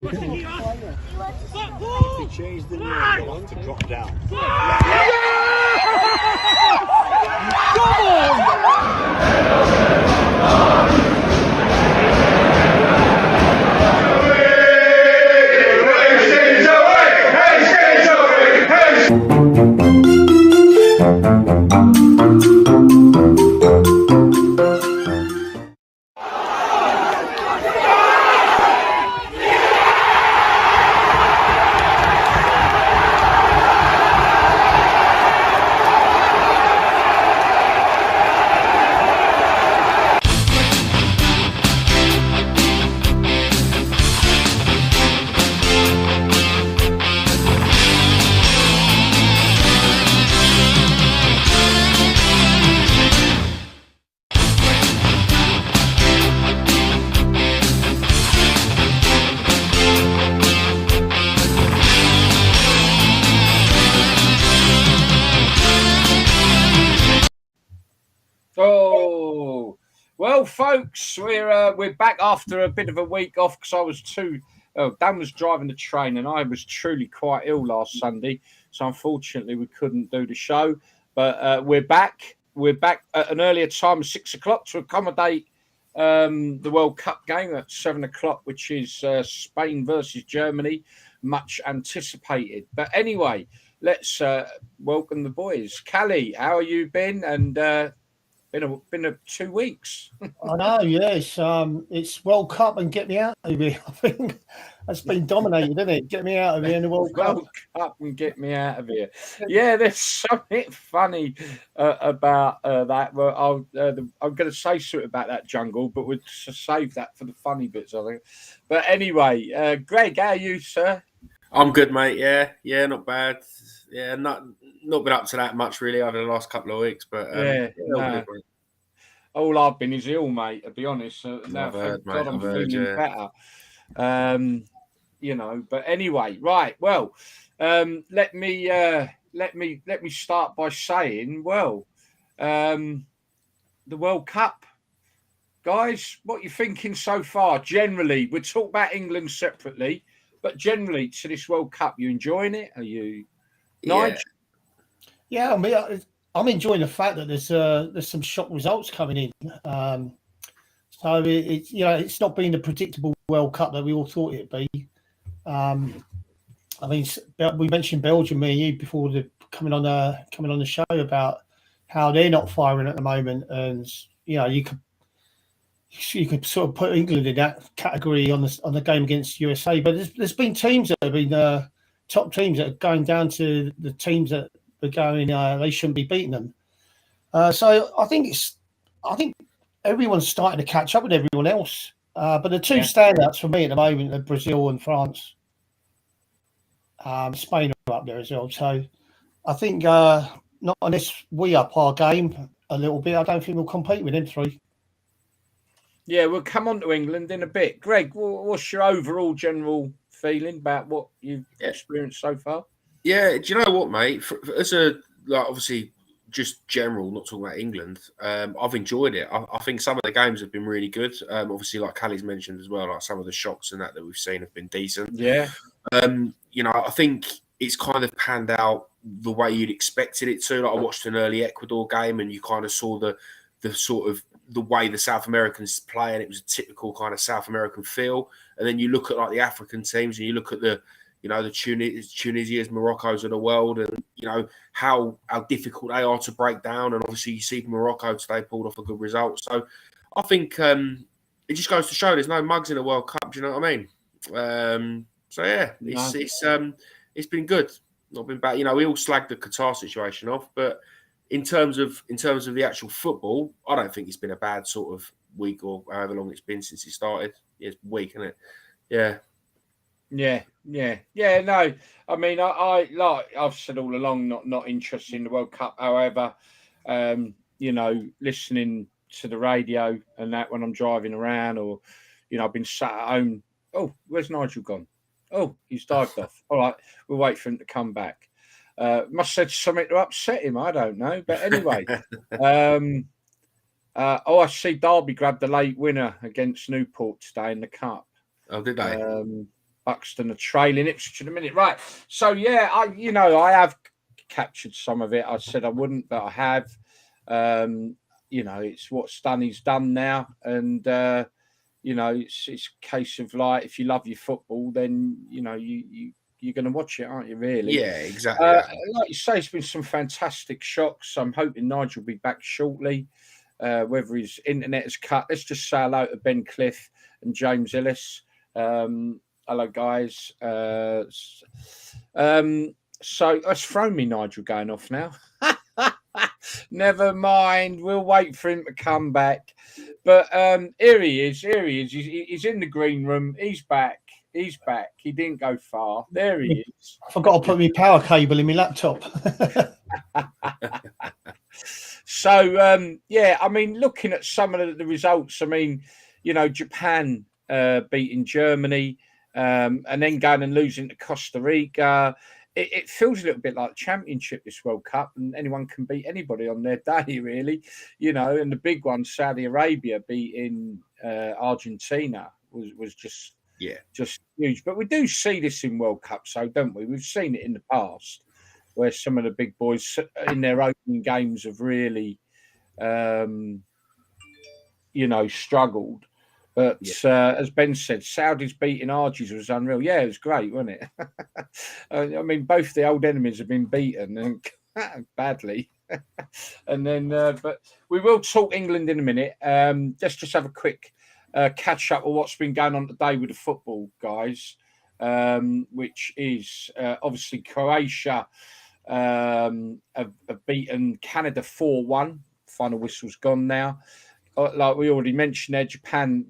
He changed the name to drop down. Oh, well, folks, we're back after a bit of a week off because I was Dan was driving the train and I was truly quite ill last Sunday, so unfortunately we couldn't do the show. But we're back. We're back at an earlier time of 6 o'clock to accommodate the World Cup game at 7 o'clock, which is Spain versus Germany, much anticipated. But anyway, let's welcome the boys. Callie, how have you been? And been 2 weeks. I know, yes. It's World Cup and get me out of here. I think that's been dominated, isn't it? Get me out of here in the World Cup. World Cup and get me out of here. Yeah, there's something funny about that. Well, I'm going to say something about that jungle, but we'll save that for the funny bits, I think. But anyway, Greg, how are you, sir? I'm good, mate. Yeah, not bad. Yeah, not been up to that much really over the last couple of weeks, but all I've been is ill, mate. To be honest, now thank God I'm feeling better. But anyway, right. Well, let me start by saying, the World Cup, guys. What you thinking so far? Generally, we'll talk about England separately, but generally to this World Cup, you enjoying it? Are you? Nigel? Yeah, I mean, I'm enjoying the fact that there's some shock results coming in. So it's not been the predictable World Cup that we all thought it'd be. I mean, we mentioned Belgium, me and you, before coming on the show about how they're not firing at the moment, and you could sort of put England in that category on the game against USA. But there's been teams that have been top teams that are going down to the teams that are going. They shouldn't be beating them. So I think everyone's starting to catch up with everyone else. But the two standouts for me at the moment are Brazil and France. Spain are up there as well. So I think not unless we up our game a little bit, I don't think we'll compete with them three. Yeah, we'll come on to England in a bit. Greg, what's your overall general feeling about what you've experienced so far? Yeah, do you know what, mate? Obviously, just general, not talking about England. I've enjoyed it. I think some of the games have been really good. Obviously, like Callie's mentioned as well, like some of the shocks and that we've seen have been decent. Yeah. I think it's kind of panned out the way you'd expected it to. Like I watched an early Ecuador game, and you kind of saw the sort of the way the South Americans play, and it was a typical kind of South American feel. And then you look at like the African teams, and you look at the Tunisia's, Morocco's of the world, and how difficult they are to break down. And obviously, you see Morocco today pulled off a good result. So I think it just goes to show there's no mugs in the World Cup. Do you know what I mean? It's been good, not been bad. We all slagged the Qatar situation off, but in terms of the actual football, I don't think it's been a bad sort of week or however long it's been since it started. It's a week, isn't it? Yeah. No, I mean, I've said all along, not interested in the World Cup. However, listening to the radio and that when I'm driving around, or I've been sat at home. Oh, where's Nigel gone? Oh, he's dived off. All right, we'll wait for him to come back. Must have said something to upset him. I don't know, but anyway. I see Derby grabbed the late winner against Newport today in the cup. Oh, did they? Buxton are trailing Ipswich in a minute. Right. So, yeah, I have captured some of it. I said I wouldn't, but I have. It's what's done is done now. And, it's a case of like, if you love your football, then, you're going to watch it, aren't you, really? Yeah, exactly. Like you say, it's been some fantastic shocks. I'm hoping Nigel will be back shortly. Whether his internet is cut. Let's just say hello to Ben Cliff and James Ellis. Hello, guys. So that's thrown me, Nigel, going off now. Never mind. We'll wait for him to come back. But here he is. He's in the green room. He's back. He didn't go far. There he is. I forgot to put my power cable in my laptop. So, I mean, looking at some of the results, I mean, Japan beating Germany and then going and losing to Costa Rica. It feels a little bit like the championship, this World Cup, and anyone can beat anybody on their day, really. And the big one, Saudi Arabia beating Argentina, was just huge. But we do see this in World Cup, so don't we? We've seen it in the past, where some of the big boys in their opening games have really, struggled. But as Ben said, Saudis beating Argies was unreal. Yeah, it was great, wasn't it? I mean, both the old enemies have been beaten and badly. And then, but we will talk England in a minute. Let's just have a quick catch up of what's been going on today with the football, guys, which is obviously Croatia have beaten Canada 4-1. Final whistle's gone now. Like we already mentioned there, Japan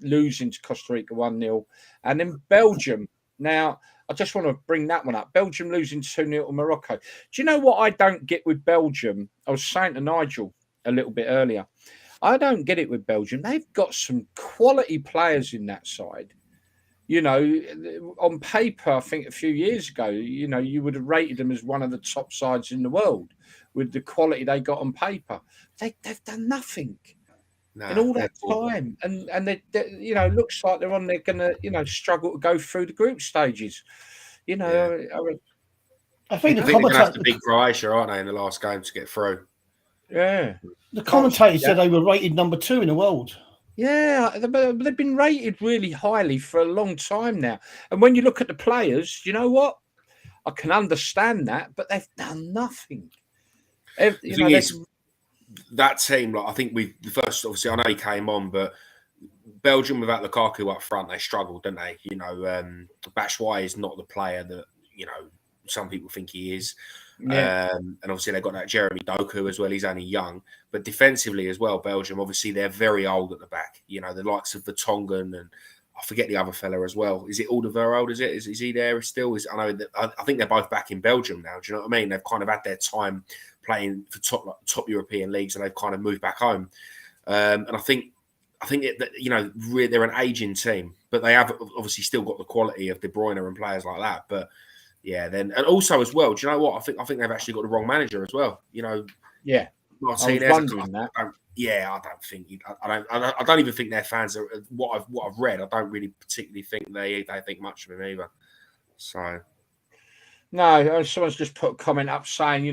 losing to Costa Rica 1-0. And then Belgium. Now, I just want to bring that one up. Belgium losing 2-0 to Morocco. Do you know what I don't get with Belgium? I was saying to Nigel a little bit earlier. I don't get it with Belgium. They've got some quality players in that side. On paper, I think a few years ago, you would have rated them as one of the top sides in the world with the quality they got on paper. They've done nothing in all that time, and they looks like they're going to struggle to go through the group stages. I think they're going to have to beat Croatia, aren't they, in the last game to get through? Yeah, the commentator said they were rated number 2 in the world. Yeah, they've been rated really highly for a long time now. And when you look at the players, you know what? I can understand that, but they've done nothing. The thing is, that team, like I think the first, obviously, I know he came on, but Belgium without Lukaku up front, they struggled, didn't they? Batshuayi is not the player that, some people think he is. Yeah. And obviously they've got that Jeremy Doku as well. He's only young, but defensively as well, Belgium, obviously they're very old at the back. The likes of Vertonghen and I forget the other fella as well. Is it Alderweireld? Is it? Is he there still? I think they're both back in Belgium now. Do you know what I mean? They've kind of had their time playing for top European leagues and they've kind of moved back home. And I think they're an aging team, but they have obviously still got the quality of De Bruyne and players like that. But yeah, and also as well, do you know what? I think they've actually got the wrong manager as well. Yeah, Martinez. I don't even think their fans are what I've read. I don't really particularly think they think much of him either. So. No, someone's just put a comment up saying,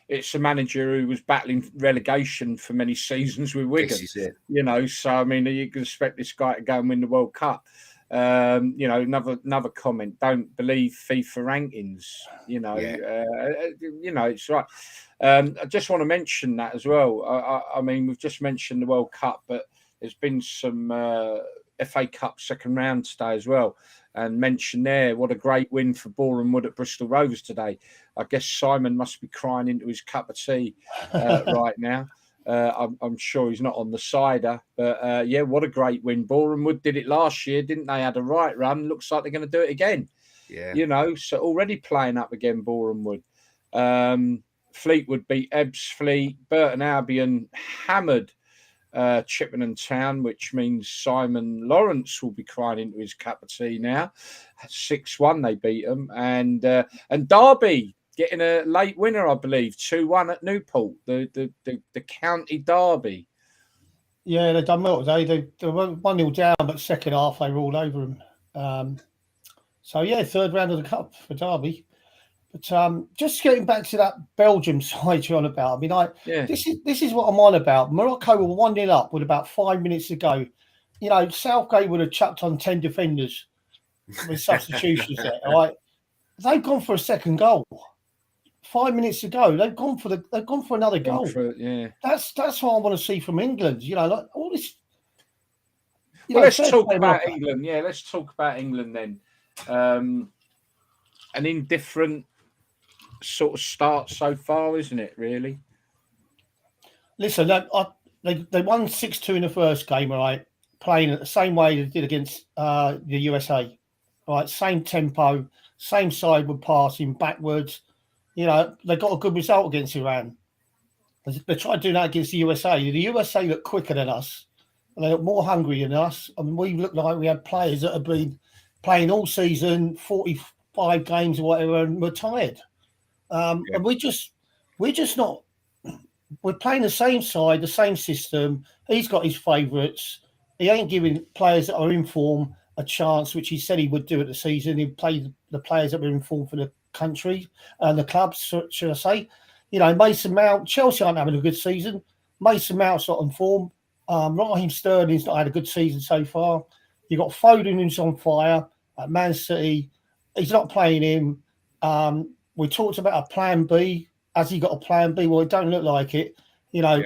it's a manager who was battling relegation for many seasons with Wigan. This is it. So I mean, you can expect this guy to go and win the World Cup. Another comment. Don't believe FIFA rankings. It's right. I just want to mention that as well. I mean, we've just mentioned the World Cup, but there's been some FA Cup second round today as well. And mention there, what a great win for Boreham Wood at Bristol Rovers today. I guess Simon must be crying into his cup of tea right now. I'm sure he's not on the cider, but what a great win. Boreham Wood did it last year, didn't they? Had a right run. Looks like they're going to do it again. Yeah, so already playing up again, Boreham Wood. Fleetwood beat Ebbsfleet. Burton Albion hammered Chippenham Town, which means Simon Lawrence will be crying into his cup of tea now. 6-1 they beat them, and Derby getting a late winner, I believe, 2-1 at Newport, the county derby. Yeah, they've done well today. They were 1-0 down, but second half they were all over them. So yeah, third round of the cup for Derby. But just getting back to that Belgium side you're on about. I mean, this is what I'm on about. Morocco were 1-0 up with about 5 minutes to go. You know, Southgate would have chucked on 10 defenders with substitutions there. All right, they've gone for a second goal. 5 minutes to go, they've gone for another goal. That's what I want to see from England. You know, like all this. Well, let's talk about England. Yeah, let's talk about England then. An indifferent sort of start so far, isn't it? Really. Listen, they won 6-2 in the first game, right? Playing it the same way they did against the USA, right? Same tempo, same sideward passing, backwards. You know, they got a good result against Iran. They tried doing that against the USA. The USA looked quicker than us. And they look more hungry than us. I mean, we looked like we had players that have been playing all season, 45 games or whatever, and we're tired. And we're just not. We're playing the same side, the same system. He's got his favourites. He ain't giving players that are in form a chance, which he said he would do at the season. He'd play the players that were in form for the country and the clubs, should I say. You know, Mason Mount, Chelsea aren't having a good season. Mason Mount's not in form. Raheem Sterling's not had a good season so far. You've got Foden who's on fire at Man City. He's not playing him. We talked about a plan B. Has he got a plan B? Well, it don't look like it. You know,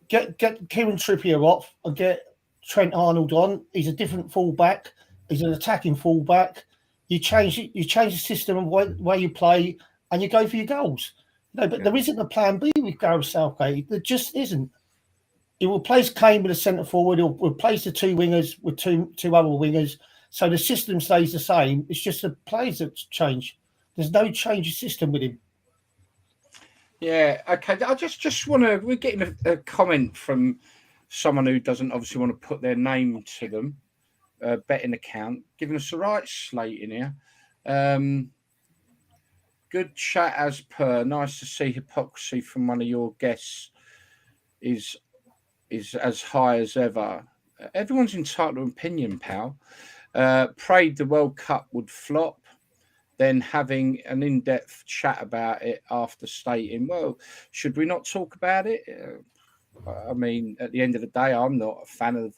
get Kieran Trippier off and get Trent Arnold on. He's a different fullback. He's an attacking fullback. You change the system of where you play, and you go for your goals. No, but there isn't a plan B with Gareth Southgate. There just isn't. He will replace Kane with a centre forward. He'll replace the two wingers with two other wingers. So the system stays the same. It's just the players that change. There's no change of system with him. Yeah, okay. I just want to. We're getting a comment from someone who doesn't obviously want to put their name to them. Betting account, giving us the right slate in here. Good chat as per. Nice to see hypocrisy from one of your guests is as high as ever. Everyone's entitled to opinion, pal. Prayed the World Cup would flop, then having an in-depth chat about it after stating, well, should we not talk about it? I mean, at the end of the day, I'm not a fan of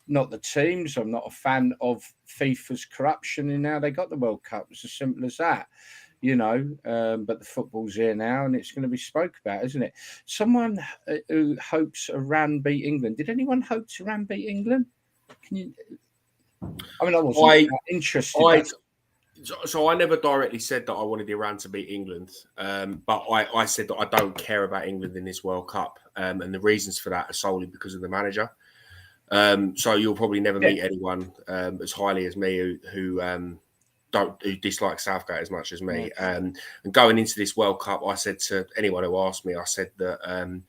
not the teams. I'm not a fan of FIFA's corruption in how they got the World Cup. It's as simple as that, you know. But the football's here now, and it's going to be spoke about, isn't it? Someone who hopes Iran beat England. Did anyone hope Iran beat England? Can you? I mean, I wasn't interested. So I never directly said that I wanted Iran to beat England, but I said that I don't care about England in this World Cup, and the reasons for that are solely because of the manager. So you'll probably never meet anyone as highly as me who dislikes Southgate as much as me. And going into this World Cup, I said to anyone who asked me, I said that I'm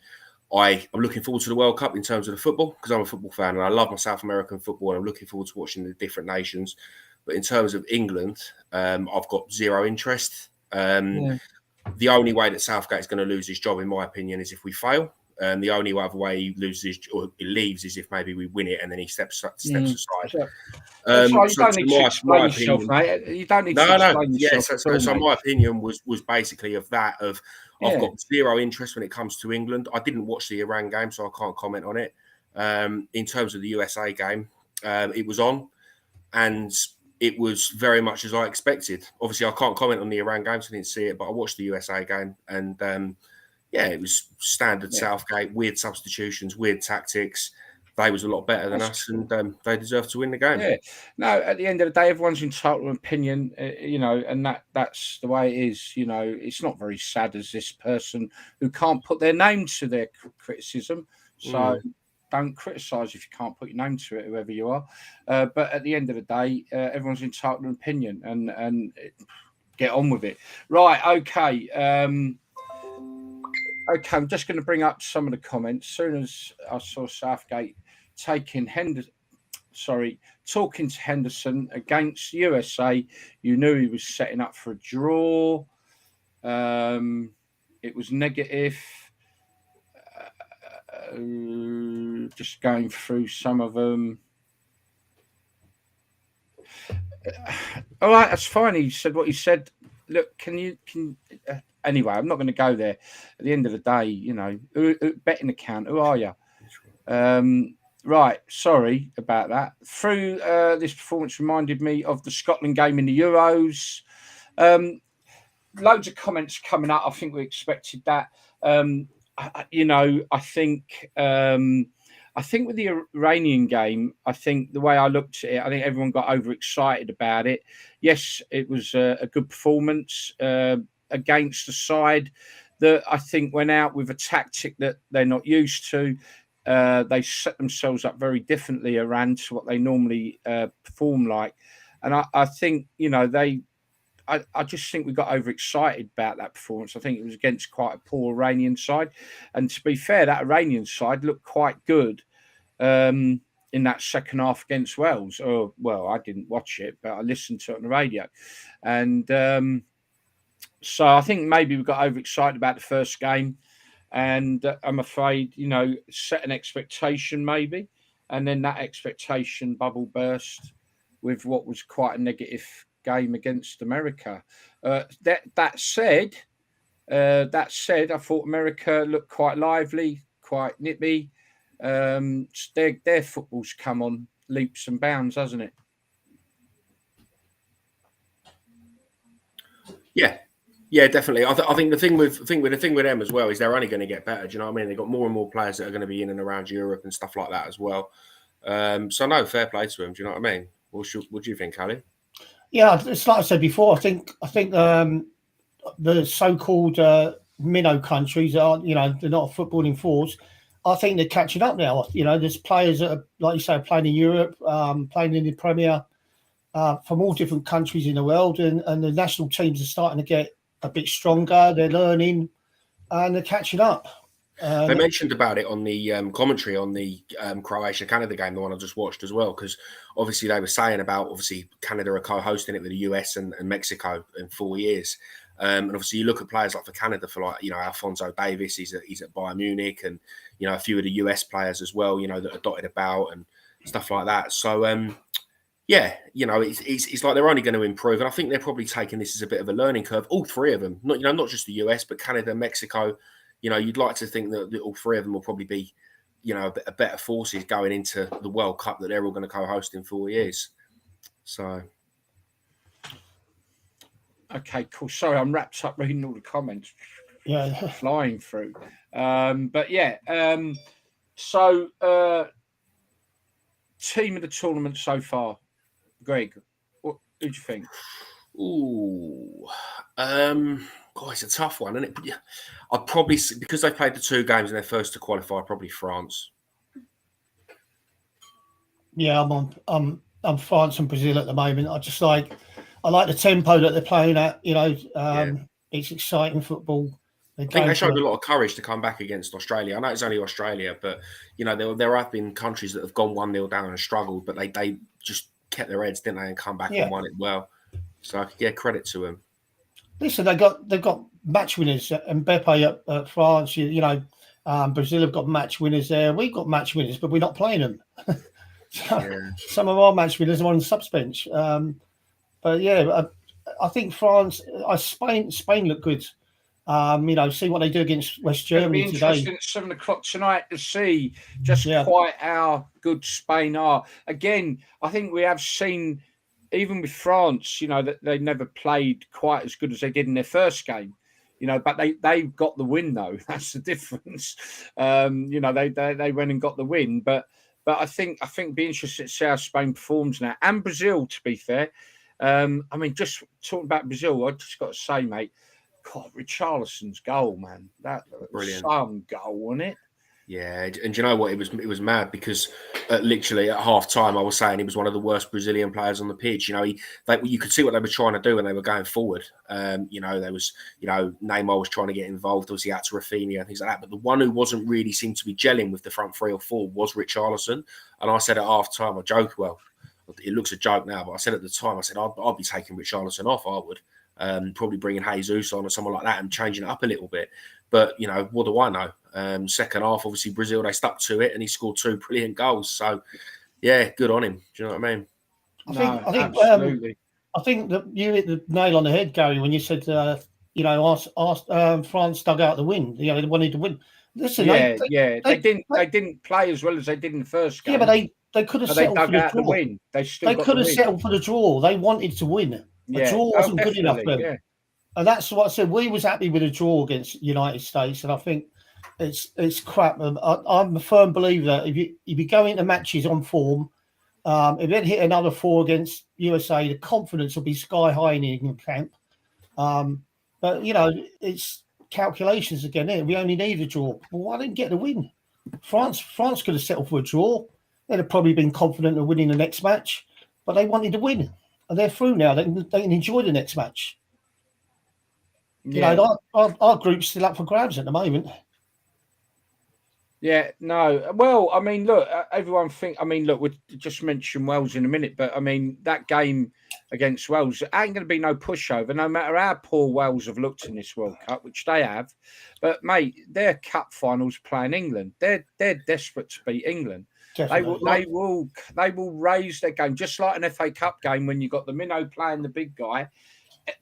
looking forward to the World Cup in terms of the football because I'm a football fan and I love my South American football and I'm looking forward to watching the different nations. But in terms of England, I've got zero interest. The only way that Southgate is going to lose his job, in my opinion, is if we fail. The only other way he loses or he leaves is if maybe we win it and then he steps aside. You don't need to explain yourself, mate. You don't need to explain yourself. Yeah, so my opinion was basically of that. I've got zero interest when it comes to England. I didn't watch the Iran game, so I can't comment on it. In terms of the USA game, it was on, and it was very much as I expected. Obviously, I can't comment on the Iran game, so I didn't see it, but I watched the USA game, and it was standard Southgate, weird substitutions, weird tactics. They was a lot better than us, and they deserve to win the game. Yeah. No, at the end of the day, everyone's entitled to an opinion, you know, and that's the way it is. You know, it's not very sad as this person who can't put their name to their criticism. So don't criticise if you can't put your name to it, whoever you are. But at the end of the day, everyone's entitled to an opinion, and get on with it. Right, okay. Okay, I'm just going to bring up some of the comments. As soon as I saw Southgate talking to Henderson against USA, you knew he was setting up for a draw. It was negative. Just going through some of them. All right, that's fine. He said what he said. Look, anyway, I'm not going to go there. At the end of the day, you know, betting account. Who are you? Right, sorry about that. Through this performance reminded me of the Scotland game in the Euros. Loads of comments coming up. I think we expected that. I think with the Iranian game, I think the way I looked at it, I think everyone got overexcited about it. Yes, it was a good performance against a side that I think went out with a tactic that they're not used to. They set themselves up very differently, Iran, to what they normally perform like. And I think, you know, I just think we got overexcited about that performance. I think it was against quite a poor Iranian side. And to be fair, that Iranian side looked quite good in that second half against Wales. Oh, well, I didn't watch it, but I listened to it on the radio. And so I think maybe we got overexcited about the first game. And I'm afraid, you know, set an expectation maybe. And then that expectation bubble burst with what was quite a negative game against America. That said, I thought America looked quite lively, quite nippy. Their football's come on leaps and bounds, hasn't it? Yeah, definitely. I think the thing with them as well is they're only going to get better. Do you know what I mean? They've got more and more players that are going to be in and around Europe and stuff like that as well. So no, fair play to them. Do you know what I mean? What do you think, Callie? Yeah, it's like I said before. I think the so-called minnow countries are, you know, they're not a footballing force. I think they're catching up now. You know, there's players that are, like you say, playing in Europe, playing in the Premier, from all different countries in the world, and the national teams are starting to get a bit stronger. They're learning, and they're catching up. They mentioned about it on the commentary on the Croatia-Canada game, the one I just watched as well, because obviously they were saying about, obviously, Canada are co-hosting it with the US and Mexico in 4 years. And obviously you look at players like for Canada, for like, you know, Alphonso Davies, he's at Bayern Munich, and, you know, a few of the US players as well, you know, that are dotted about and stuff like that. So, yeah, you know, it's like they're only going to improve. And I think they're probably taking this as a bit of a learning curve, all three of them, not just the US, but Canada, Mexico. You know, you'd like to think that all three of them will probably be, you know, a better forces going into the World Cup that they're all going to co-host in 4 years. So, okay, cool. Sorry, I'm wrapped up reading all the comments. Yeah, flying through. But yeah, so team of the tournament so far, Greg. Who do you think? Ooh, God, it's a tough one, isn't it? I'd probably, because they played the two games and they're first to qualify, probably France. Yeah, I'm France and Brazil at the moment. I like the tempo that they're playing at. You know, It's exciting football. I think they showed a lot of courage to come back against Australia. I know it's only Australia, but you know there have been countries that have gone 1-0 down and struggled, but they just kept their heads, didn't they, and come back and won it well. So yeah, credit to them. Listen, they've got match winners. Mbappe at France. You know, Brazil have got match winners there. We've got match winners, but we're not playing them. Some of our match winners are on the subs bench. But yeah, I think France, Spain look good. You know, see what they do against West Germany It'll be today. interesting at 7 o'clock tonight to see just quite how good Spain are. Again, I think we have seen, even with France, you know, that they never played quite as good as they did in their first game. You know, but they got the win though. That's the difference. You know, they went and got the win. But I think it'd be interesting to see how Spain performs now, and Brazil. To be fair, I mean, just talking about Brazil, I just got to say, mate. God, Richarlison's goal, man. That was some goal, wasn't it? Yeah, and you know what? It was mad because literally at half time, I was saying he was one of the worst Brazilian players on the pitch. You know, you could see what they were trying to do when they were going forward. You know, there was, you know, Neymar was trying to get involved. Obviously, out to Rafinha and things like that. But the one who wasn't really seemed to be gelling with the front three or four was Richarlison. And I said at half time, I joked, well, it looks a joke now, but I said at the time, I said I'd be taking Richarlison off. I would. Probably bringing Jesus on or someone like that and changing it up a little bit. But, you know, what do I know? Second half, obviously, Brazil, they stuck to it and he scored 2 brilliant goals. So, yeah, good on him. Do you know what I mean? I think absolutely. I think that you hit the nail on the head, Gary, when you said, France dug out the win. They wanted to win. Listen, They didn't play as well as they did in the first game. Yeah, but they could have but they settled dug for the out the draw. win. They Could have win. settled for the draw. They wanted to win. A draw wasn't good enough for them. Yeah. And that's what I said. We was happy with a draw against United States, and I think it's crap. I'm a firm believer that if you go into matches on form, if they hit another 4 against USA, the confidence will be sky high in the England camp. But it's calculations again. We only need a draw. Well, why didn't get the win? France could have settled for a draw. They'd have probably been confident of winning the next match, but they wanted to win, and they're through now. They can enjoy the next match. Yeah. Our group's still up for grabs at the moment. Yeah, no. Well, I mean, look, everyone we'll just mention Wales in a minute, but I mean, that game against Wales ain't going to be no pushover, no matter how poor Wales have looked in this World Cup, which they have. But, mate, their cup finals playing England. They're desperate to beat England. Definitely. They will raise their game, just like an FA Cup game when you got the minnow playing the big guy.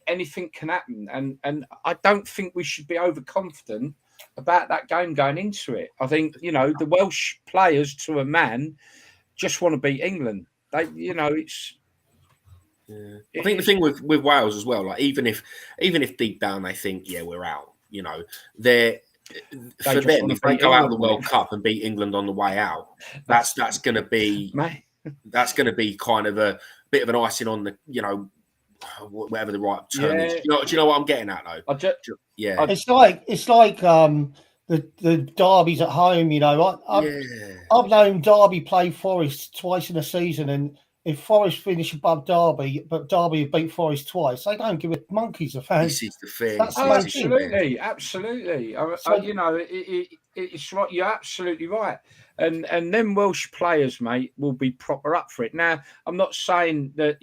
Anything can happen, and I don't think we should be overconfident about that game going into it. I think the Welsh players to a man just want to beat England. It's. Yeah. I think the thing with Wales as well, like even if deep down they think we're out, they're. For them, if they go out of the World Cup and beat England on the way out, that's going to be kind of a bit of an icing on the whatever the right term is. Do you know what I'm getting at though? It's like the derbies at home. I've known Derby play Forest twice in a season, and if Forest finish above Derby, but Derby have beat Forest twice, they don't give a monkeys a fan. This is the thing. Absolutely. It's right. You're absolutely right. And then Welsh players, mate, will be proper up for it. Now, I'm not saying that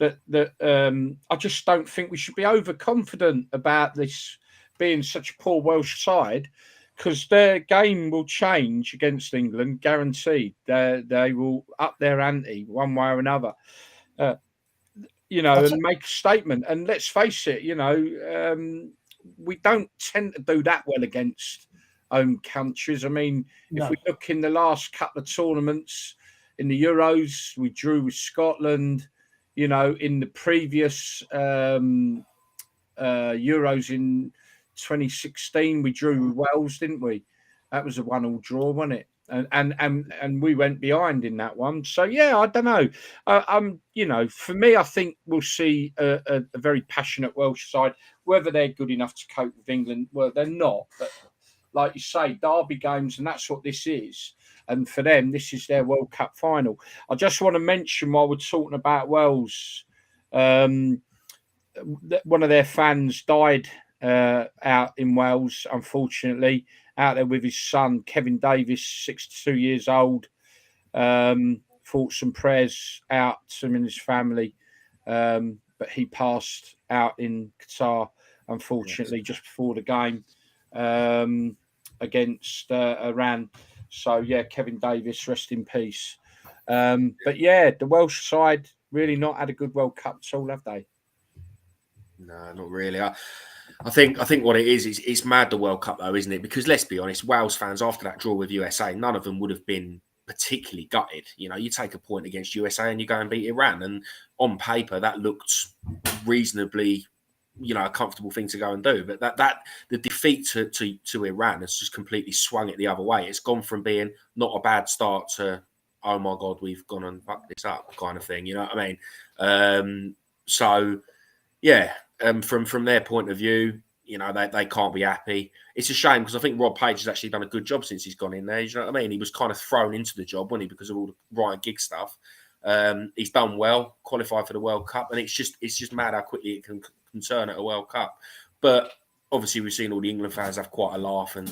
I just don't think we should be overconfident about this being such a poor Welsh side, because their game will change against England, guaranteed. They will up their ante one way or another, and make a statement. And let's face it, we don't tend to do that well against home countries. I mean, if we look in the last couple of tournaments in the Euros, we drew with Scotland. In the previous Euros in 2016, we drew with Wales, didn't we? That was a 1-1 draw, wasn't it? And we went behind in that one. So I don't know. For me, I think we'll see a very passionate Welsh side. Whether they're good enough to cope with England, well, they're not. But like you say, derby games, and that's what this is. And for them, this is their World Cup final. I just want to mention, while we're talking about Wales, one of their fans died out in Wales, unfortunately, out there with his son, Kevin Davis, 62 years old. Thoughts and prayers out to him and his family. But he passed out in Qatar, unfortunately, just before the game against Iran. So, Kevin Davis, rest in peace. But, the Welsh side really not had a good World Cup at all, have they? No, not really. I think what it is it's mad, the World Cup, though, isn't it? Because let's be honest, Wales fans, after that draw with USA, none of them would have been particularly gutted. You take a point against USA and you go and beat Iran. And on paper, that looked reasonably a comfortable thing to go and do. But that the defeat to Iran has just completely swung it the other way. It's gone from being not a bad start to, oh my God, we've gone and fucked this up kind of thing. You know what I mean? From their point of view, they can't be happy. It's a shame, because I think Rob Page has actually done a good job since he's gone in there. You know what I mean? He was kind of thrown into the job, wasn't he, because of all the Ryan Giggs stuff. He's done well, qualified for the World Cup, and it's just mad how quickly it can turn at a World Cup. But obviously, we've seen all the England fans have quite a laugh and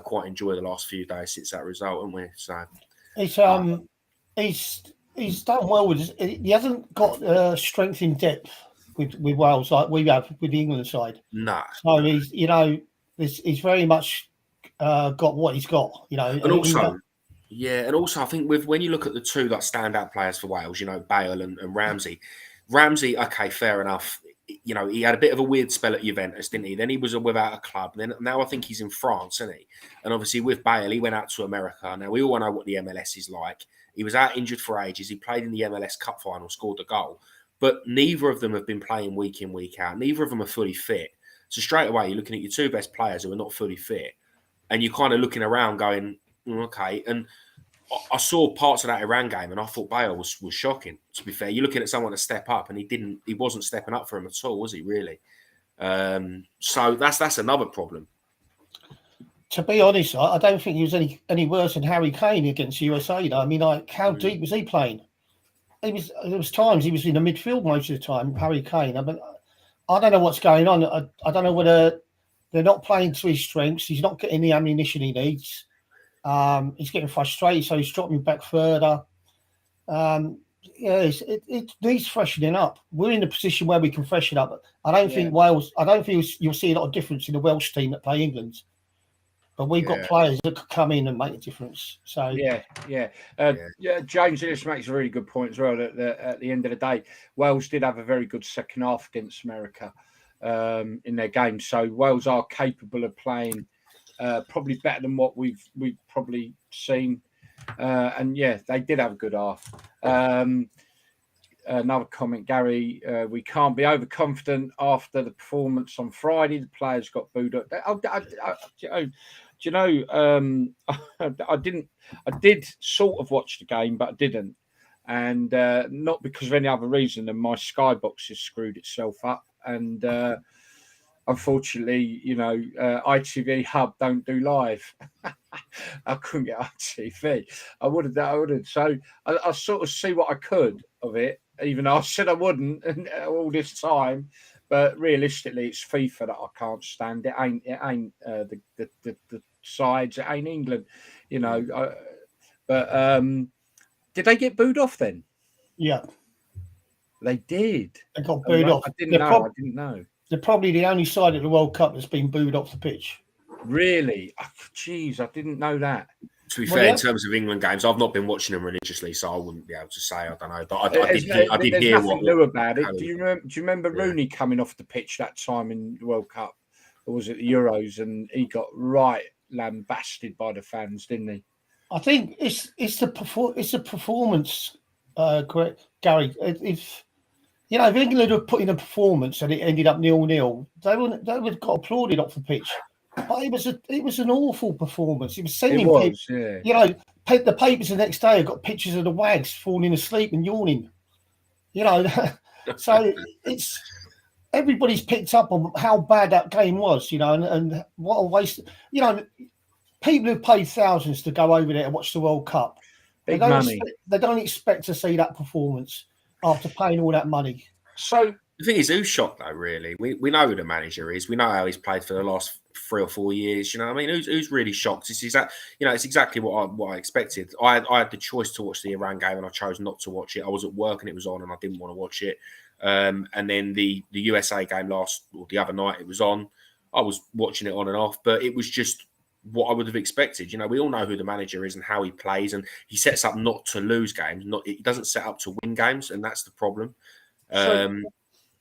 quite enjoy the last few days since that result, haven't we? So he's done well with. He hasn't got strength in depth with Wales like we have with the England side. No. So he's very much got what he's got. And also, Yeah, and also I think when you look at the two like standout players for Wales, Bale and Ramsey. Ramsey, okay, fair enough. He had a bit of a weird spell at Juventus, didn't he? Then he was without a club. Then now I think he's in France, isn't he? And obviously with Bale, he went out to America. Now we all know what the MLS is like. He was out injured for ages. He played in the MLS Cup final, scored a goal. But neither of them have been playing week in, week out. Neither of them are fully fit. So straight away, you're looking at your two best players who are not fully fit. And you're kind of looking around going, okay. And I saw parts of that Iran game and I thought Bale was shocking, to be fair. You're looking at someone to step up and he wasn't stepping up for him at all, was he, really? So that's another problem. To be honest, I don't think he was any worse than Harry Kane against USA. Though. I mean, how deep was he playing? There was times he was in the midfield most of the time, Harry Kane. I mean, I don't know what's going on. I don't know whether they're not playing to his strengths. He's not getting the ammunition he needs. He's getting frustrated, so he's dropping back further. It needs freshening up. We're in a position where we can freshen up. I don't think Wales. I don't think you'll see a lot of difference in the Welsh team that play England. But we've got players that could come in and make a difference. So James Ellis makes a really good point as well. That at the end of the day, Wales did have a very good second half against America in their game. So Wales are capable of playing probably better than what we've probably seen. And they did have a good half. Another comment, Gary. We can't be overconfident after the performance on Friday. The players got booed up. I did sort of watch the game, but I didn't, and not because of any other reason than my Skybox has screwed itself up, and unfortunately, ITV Hub don't do live. I couldn't get ITV. I would have. So I sort of see what I could of it, even though I said I wouldn't all this time. But realistically, it's FIFA that I can't stand. It ain't the sides. It ain't England, But did they get booed off then? Yeah, they did. They got booed off. I didn't know. They're probably the only side at the World Cup that's been booed off the pitch. Really? Jeez, I didn't know that. To be fair, in terms of England games, I've not been watching them religiously, so I wouldn't be able to say. I don't know, but I did hear what new about it. Do you remember Rooney coming off the pitch that time in the World Cup, or was it the Euros? And he got right lambasted by the fans, didn't he? I think it's the performance, Gary. If England had put in a performance and it ended up 0-0, they would have got applauded off the pitch. But it was an awful performance. It was sending people. Yeah. The papers the next day have got pictures of the Wags falling asleep and yawning. So it's everybody's picked up on how bad that game was. And what a waste. People who paid thousands to go over there and watch the World Cup. Big money. They don't expect to see that performance after paying all that money. So the thing is, who's shocked though? Really, we know who the manager is. We know how he's played for the last 3 or 4 years. You know what I mean? Who's really shocked? It's exactly what I expected. I had the choice to watch the Iran game and I chose not to watch it. I was at work and it was on and I didn't want to watch it. And then the USA game the other night, it was on. I was watching it on and off, but it was just what I would have expected. We all know who the manager is and how he plays, and he sets up not to lose games. He doesn't set up to win games, and that's the problem. It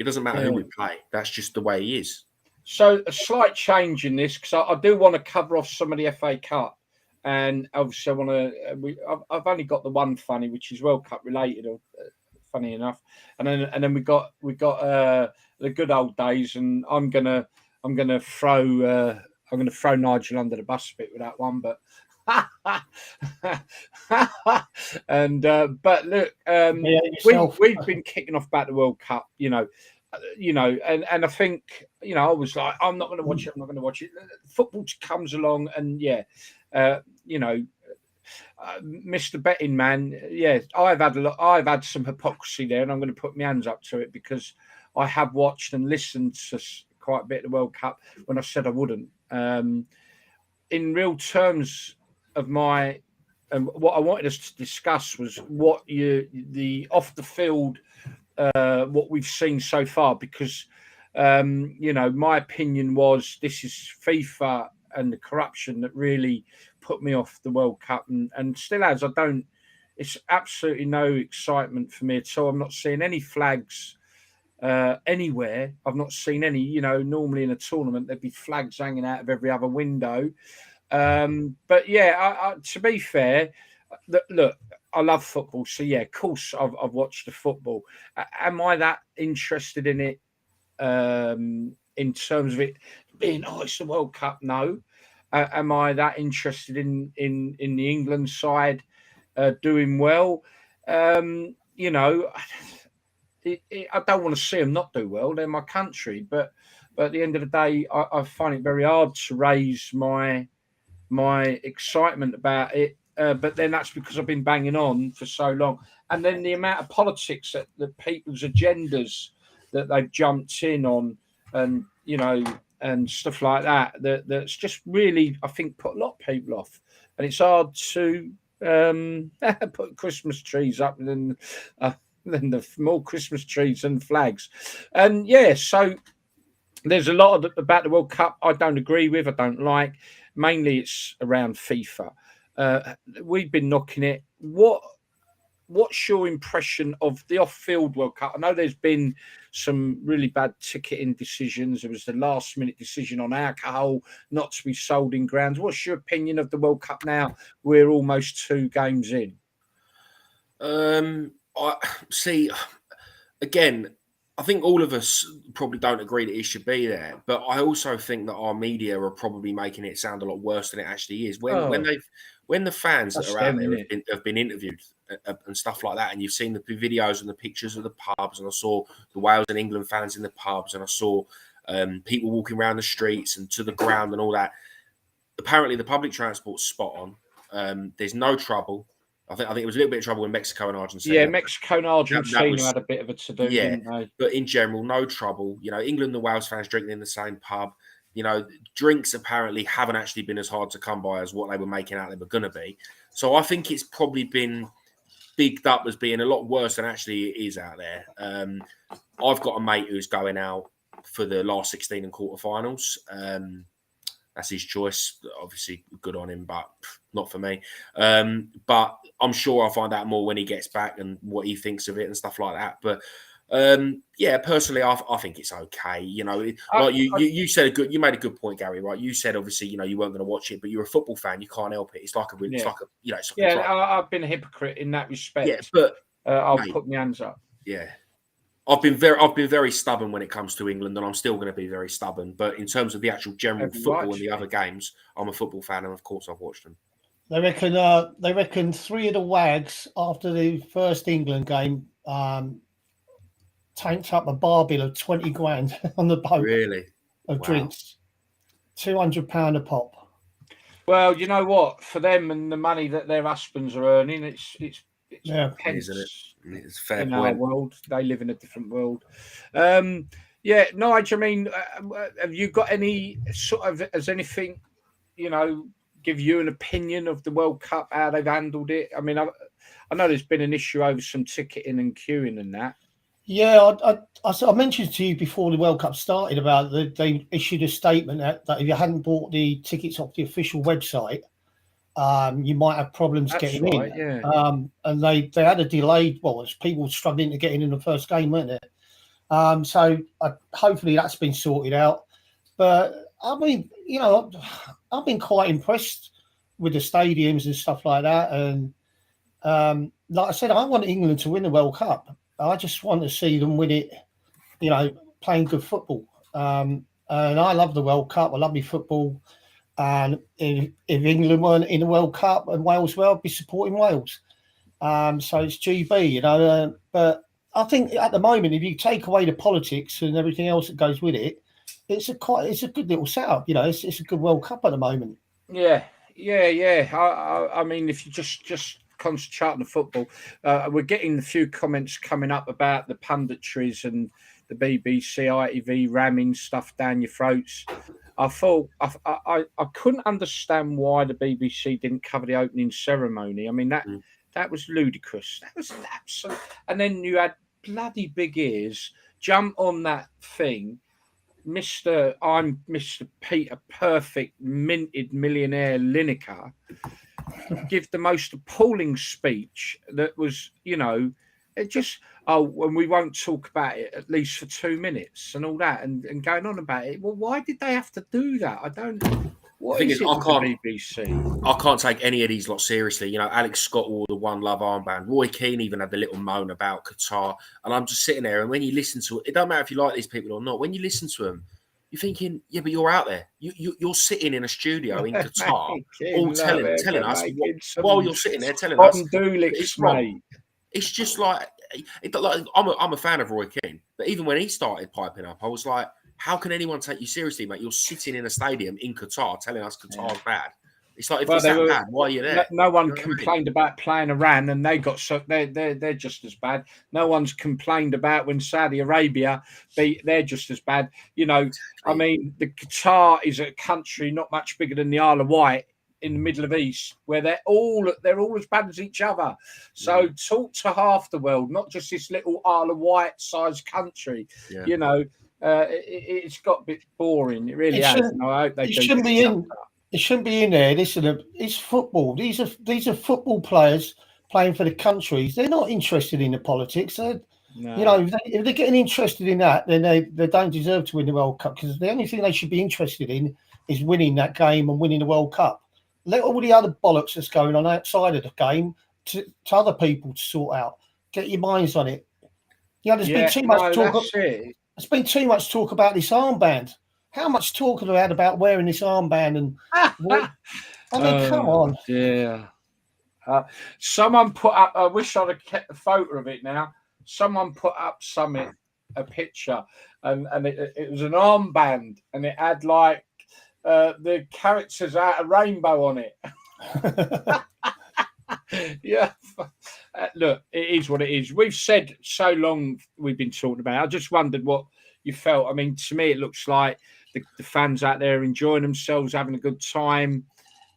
doesn't matter who we play. That's just the way he is. So a slight change in this, because I do want to cover off some of the FA Cup, and obviously I want to. I've only got the one funny, which is World Cup related, funny enough, and then we got the good old days, and I'm gonna throw Nigel under the bus a bit with that one, but. And but look, we've been kicking off about the World Cup, and I think I was like, I'm not going to watch it. Football comes along, and Mr. Betting Man, I've had some hypocrisy there, and I'm going to put my hands up to it because I have watched and listened to quite a bit of the World Cup when I said I wouldn't. In real terms of what I wanted us to discuss was what the off the field, what we've seen so far, because my opinion was this is FIFA and the corruption that really put me off the World Cup, and still has. I don't. It's absolutely no excitement for me at all. I'm not seeing any flags anywhere. I've not seen any. Normally in a tournament there'd be flags hanging out of every other window. But yeah, to be fair, look, I love football, so yeah, of course I've watched the football. Am I that interested in it? In terms of it being, it's the World Cup? No. Am I that interested in the England side doing well? I don't want to see them not do well. They're my country, but at the end of the day, I find it very hard to raise my excitement about it. But then that's because I've been banging on for so long, and then the amount of politics that people's agendas that they've jumped in on, and and stuff like that's just really, I think, put a lot of people off, and it's hard to put Christmas trees up than the more Christmas trees and flags, and yeah, so there's a lot about the World Cup I don't agree with, I don't like. Mainly, it's around FIFA. We've been knocking it. What's your impression of the off-field World Cup? I know there's been some really bad ticketing decisions. There was the last-minute decision on alcohol not to be sold in grounds. What's your opinion of the World Cup now? We're almost 2 games in. I see. Again, I think all of us probably don't agree that it should be there, but I also think that our media are probably making it sound a lot worse than it actually is. When the fans that are out there have been interviewed and stuff like that, and you've seen the videos and the pictures of the pubs, and I saw the Wales and England fans in the pubs, and I saw people walking around the streets and to the ground and all that. Apparently, the public transport's spot on. There's no trouble. I think it was a little bit of trouble in Mexico and Argentina. Yeah, Mexico and Argentina had a bit of a to-do, didn't they? But in general, no trouble. England and Wales fans drinking in the same pub. Drinks apparently haven't actually been as hard to come by as what they were making out they were going to be. So I think it's probably been bigged up as being a lot worse than actually it is out there. I've got a mate who's going out for the last 16 and quarterfinals. That's his choice. Obviously, good on him, but not for me. But I'm sure I'll find out more when he gets back and what he thinks of it and stuff like that. But personally, I think it's okay. You said you made a good point, Gary. Right? You said obviously, you weren't going to watch it, but you're a football fan. You can't help it. It's like I've been a hypocrite in that respect. Yeah, but I'll put my hands up. Yeah. I've been very stubborn when it comes to England, and I'm still going to be very stubborn. But in terms of the actual general football and the other games, I'm a football fan, and of course I've watched them. They reckon 3 of the wags after the first England game tanked up a bar bill of 20 grand on the boat. Really? Of drinks, £200 a pop. Well, you know what? For them and the money that their husbands are earning, it's pence, isn't it? It's fair in point. our world. They live in a different world. Nigel, I mean, have you got any sort of, has anything, give you an opinion of the World Cup, how they've handled it? I mean, I know there's been an issue over some ticketing and queuing and that. Yeah, I mentioned to you before the World Cup started about they issued a statement that if you hadn't bought the tickets off the official website, you might have problems getting in. Yeah. And they had a delayed. Well, it's people struggling to get in the first game, weren't it? So hopefully that's been sorted out. But I mean, I've been quite impressed with the stadiums and stuff like that. And like I said, I want England to win the World Cup. I just want to see them win it, playing good football. And I love the World Cup. I love my football. And if England weren't in the World Cup and Wales were, I'd be supporting Wales. So it's GB, but I think at the moment, if you take away the politics and everything else that goes with it, it's a good little setup. It's a good World Cup at the moment. Yeah. I mean, if you just concentrate on the football, we're getting a few comments coming up about the punditries and the BBC, ITV ramming stuff down your throats. I thought I couldn't understand why the BBC didn't cover the opening ceremony. I mean, that was ludicrous. That was absolute. And then you had bloody big ears jump on that thing I'm Mr. Peter Perfect minted millionaire Lineker give the most appalling speech that was, it just, and we won't talk about it at least for 2 minutes and all that and going on about it. Well, why did they have to do that? I don't. What is it with the BBC? I can't take any of these lot seriously. Alex Scott wore the One Love armband. Roy Keane even had the little moan about Qatar. And I'm just sitting there, and when you listen to it, it don't matter if you like these people or not. When you listen to them, you're thinking, yeah, but you're out there. You're sitting in a studio in Qatar, all telling us while you're sitting there telling us it's wrong. It's just like I'm a fan of Roy Keane, but even when he started piping up, I was like, how can anyone take you seriously, mate? You're sitting in a stadium in Qatar telling us Qatar's bad. It's like, if it's that bad, why are you there? No one complained about playing Iran, and they got so they're just as bad. No one's complained about when Saudi Arabia they're just as bad. I mean, the Qatar is a country not much bigger than the Isle of Wight in the middle of East, where they're all as bad as each other. So talk to half the world, not just this little Isle of Wight sized country. Yeah. It's got a bit boring. It really has. And I hope they shouldn't be in. It shouldn't be in there. Listen, it's football. These are football players playing for the countries. They're not interested in the politics. No. If they're getting interested in that, then they don't deserve to win the World Cup, because the only thing they should be interested in is winning that game and winning the World Cup. Let all the other bollocks that's going on outside of the game to other people to sort out. Get your minds on it. There's been too much talk. There's been too much talk about this armband. How much talk have they had about wearing this armband? And come on. Yeah. Someone put up. I wish I'd have kept the photo of it now. Someone put up a picture, and it was an armband, and it had like the characters out of Rainbow on it. Yeah. Look, it is what it is. We've said so long, we've been talking about it. I just wondered what you felt. I mean, to me, it looks like the fans out there enjoying themselves, having a good time.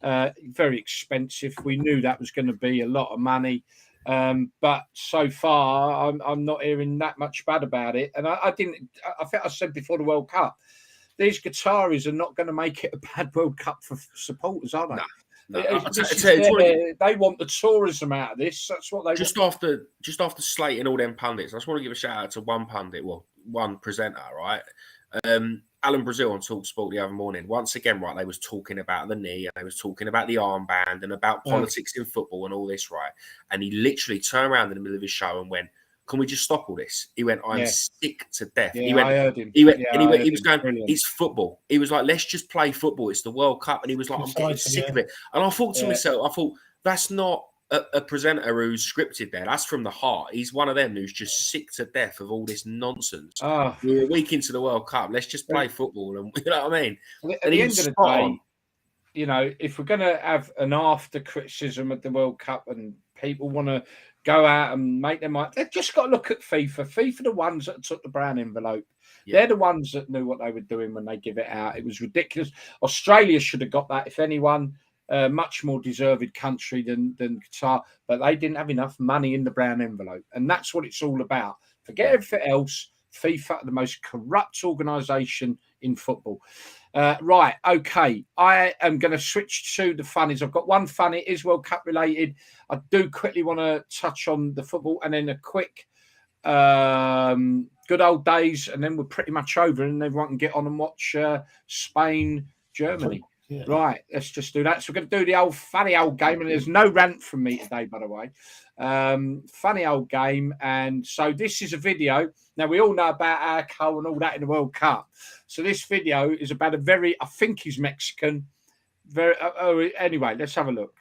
Very expensive. We knew that was going to be a lot of money. But so far, I'm not hearing that much bad about it. And I think I said before the World Cup, these Qataris are not going to make it a bad World Cup for supporters, are they? No. They want the tourism out of this. That's what they want. Just after slating all them pundits, I just want to give a shout out to one pundit, one presenter, right? Alan Brazil on TalkSport the other morning. Once again, right, they was talking about the knee, and they was talking about the armband and about politics in football and all this, right? And he literally turned around in the middle of his show and went, "Can we just stop all this?" He went, "I'm sick to death." Yeah, I heard him. He was going, brilliant. It's football. He was like, "Let's just play football. It's the World Cup." And he was like, "I'm getting sick of it." And I thought to myself, that's not a presenter who's scripted there. That's from the heart. He's one of them who's just sick to death of all this nonsense. We're a week into the World Cup. Let's just play football. And you know what I mean? At the end of the day, if we're going to have an after criticism of the World Cup and people want to go out and make their mind, they've just got to look at FIFA. FIFA, the ones that took the brown envelope. Yeah. They're the ones that knew what they were doing when they give it out. It was ridiculous. Australia should have got that, if anyone. Much more deserved country than Qatar, but they didn't have enough money in the brown envelope. And that's what it's all about. Forget everything else. FIFA, the most corrupt organisation in football. Right, okay. I am going to switch to the funnies. I've got one funny. It is World Cup related. I do quickly want to touch on the football, and then a quick good old days, and then we're pretty much over, and everyone can get on and watch Spain, Germany. Yeah. Right, let's just do that. So we're going to do the old funny old game, and there's no rant from me today, by the way. Funny old game, and so this is a video. Now, we all know about Arco and all that in the World Cup. So this video is about I think he's Mexican. Anyway, let's have a look.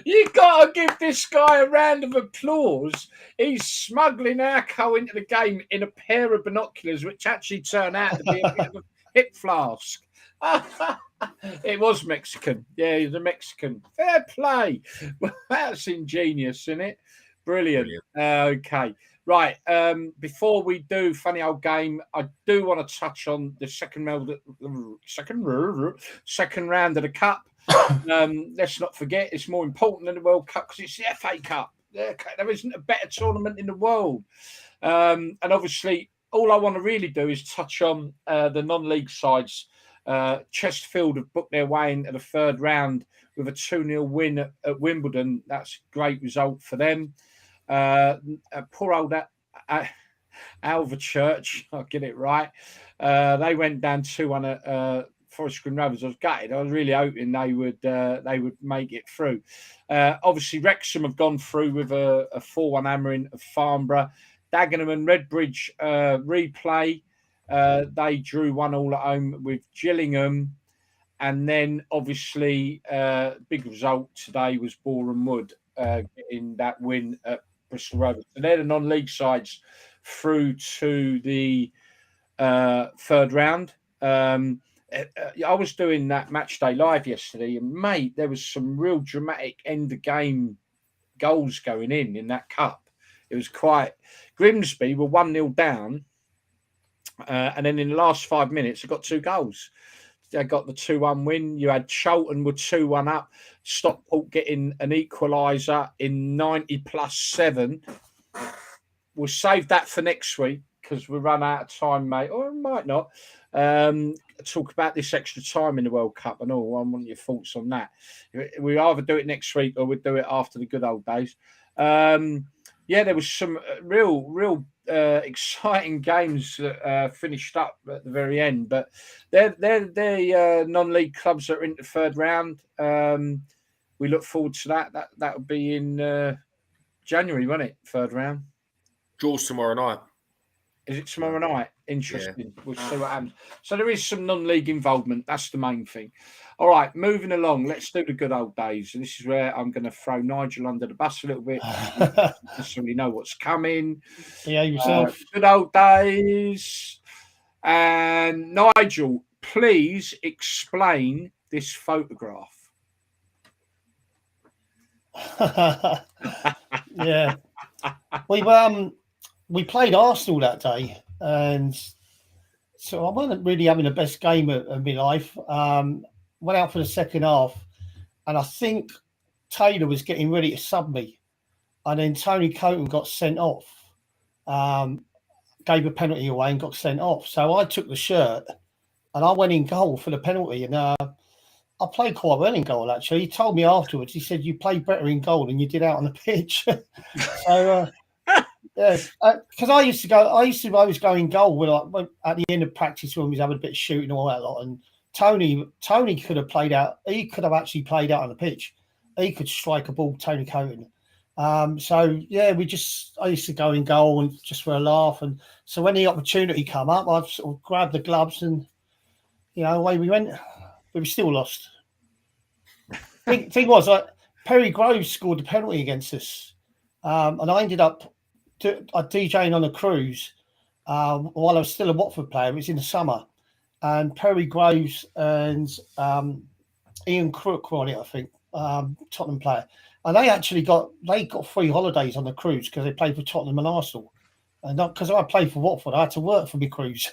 You gotta give this guy a round of applause. He's smuggling Arco into the game in a pair of binoculars, which actually turn out to be a bit of a hip flask. It was Mexican. Yeah, he's a Mexican. Fair play. Well, that's ingenious, isn't it? Brilliant. Okay. Right. Before we do funny old game, I do want to touch on the second round of the cup. Let's not forget, it's more important than the World Cup because it's the FA Cup. There isn't a better tournament in the world. And obviously, all I want to really do is touch on the non-league sides. Chesterfield have booked their way into the third round with a 2-0 win at Wimbledon. That's a great result for them. Poor old Alvechurch, I'll get it right. They went down 2-1 at Forest Green Rovers. I was gutted. I was really hoping they would make it through. Obviously, Wrexham have gone through with a 4-1 hammering of Farnborough. Dagenham and Redbridge replay. They drew 1-1 at home with Gillingham. And then, obviously, big result today was Boreham Wood getting that win at Bristol Rovers. So they're the non-league sides through to the third round. I was doing that match day live yesterday, and mate, there was some real dramatic end of game goals going in that cup. It was quite. Grimsby were 1-0 down, and then in the last 5 minutes, they got 2 goals. They got the 2-1 win. You had Charlton were 2-1 up. Stockport getting an equaliser in 90+7. We'll save that for next week because we run out of time, mate. Or it might not. Talk about this extra time in the World Cup and all. I want your thoughts on that. We either do it next week or we'll do it after the good old days. There was some real exciting games that finished up at the very end, but they're non-league clubs that are in the third round. We look forward to that. That will be in January, won't it? Third round. Draws tomorrow night. Is it tomorrow night? Interesting. Yeah. We'll see what happens. So there is some non-league involvement. That's the main thing. All right, moving along. Let's do the good old days. And this is where I'm going to throw Nigel under the bus a little bit. Not necessarily know what's coming. Yeah, yourself. Good old days. And Nigel, please explain this photograph. Yeah. We played Arsenal that day, and so I wasn't really having the best game of my life. Went out for the second half, and I think Taylor was getting ready to sub me, and then Tony Coton got sent off, gave a penalty away and got sent off. So I took the shirt, and I went in goal for the penalty, and I played quite well in goal, actually. He told me afterwards, he said, you played better in goal than you did out on the pitch. So... yeah, because I used to always go in goal when at the end of practice when we was having a bit of shooting and all that lot. And Tony could have played out. He could have actually played out on the pitch. He could strike a ball, Tony Coton. So yeah, I used to go in goal and just for a laugh. And so when the opportunity come up, I sort of grabbed the gloves and away we went. But we still lost. Thing was, Perry Groves scored the penalty against us, and I ended up. DJing on a cruise while I was still a Watford player. It was in the summer, and Perry Groves and Ian Crook were on it, I think, Tottenham player, and they got free holidays on the cruise because they played for Tottenham and Arsenal, and not because I played for Watford. I had to work for my cruise.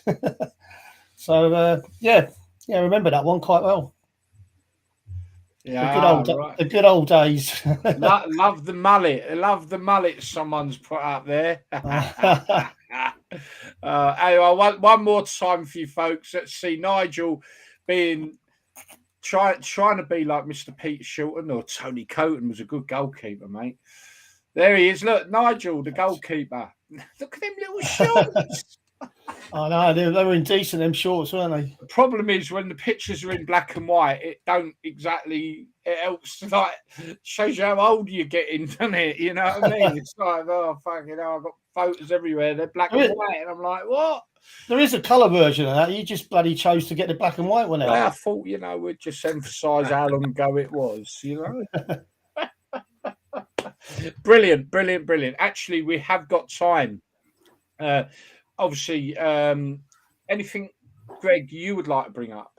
So I remember that one quite well. Yeah, the good old days. Love the mullet. Love the mullet someone's put up there. Anyway, one more time for you folks. Let's see Nigel trying to be like Mr. Peter Shilton or Tony Coton was a good goalkeeper, mate. There he is. Look, Nigel, the goalkeeper. Look at them little shorts. I know they were indecent, them shorts, weren't they? The problem is when the pictures are in black and white, it helps to shows you how old you're getting, doesn't it? You know what I mean? It's like, oh fucking hell, I've got photos everywhere, they're black and white, and I'm like, what? There is a colour version of that. You just bloody chose to get the black and white one out. I thought, we'd just emphasise how long ago it was, Brilliant. Actually, we have got time. Obviously, anything, Greg, you would like to bring up?